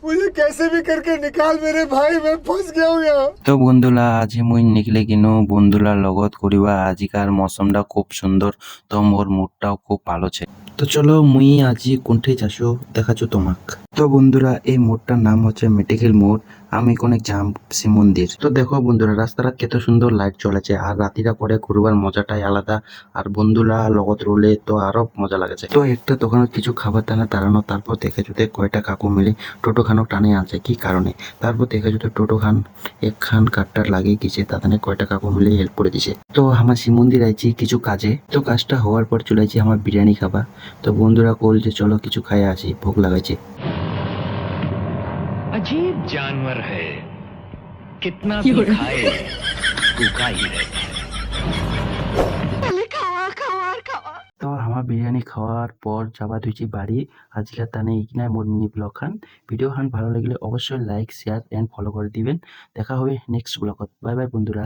मुझे कैसे भी करके निकाल मेरे भाई, मैं फंस गया हूँ यहाँ। তো বন্ধুলা আজি মুই নিকলে কিনো বন্ধুলার লগত করিবা আজিকার মৌসুমটা খুব সুন্দর তো মোর মুডটাও খুব ভালো ছে তো চলো মুই আজি কোনঠে যাসো দেখাছো তোমাক তো বন্ধুরা এই মোড়টার নাম হচ্ছে মেডিকেল মোড় আমি কোনে যাম শিব মন্দির তো দেখো বন্ধুরা রাস্তাটা কত সুন্দর লাইট চলেছে আর রাতিটা করে ঘুরবার মজাটাই আলাদা আর বন্ধুরা লগত রলে তো আরো মজা লাগেছে তো একটা দোকানে কিছু খাবার দানা দাঁড়ানো তারপর দেখে যদি কয়টা কাকু মিলে টোটো খানো টানে আনছে কি কারণে তারপর দেখে যদি টোটো খান একখান কাঠটার লাগিয়ে গেছে তাদের কয়টা কাকু মিলে হেল্প করে দিছে তো আমার শিব মন্দির আইছি কিছু কাজে তো কাজটা হওয়ার পর চলে আইছি আমার বিরিয়ানি খাবা তো বন্ধুরা কল যে চলো কিছু খাই আসি ভোগ লাগাইছে अजीब जानवर है कितना भी खाए भूखा ही रहता है। তো আমার বিরিয়ানি খাওয়ার পর যাবা ধুইছি বাড়ি আজকে তানে এইখানে মোর মিনি ব্লগ খান ভিডিও খান ভালো লাগলে অবশ্যই লাইক শেয়ার এন্ড ফলো করে দিবেন দেখা হবে নেক্সট ব্লগত বাই বাই বন্ধুরা।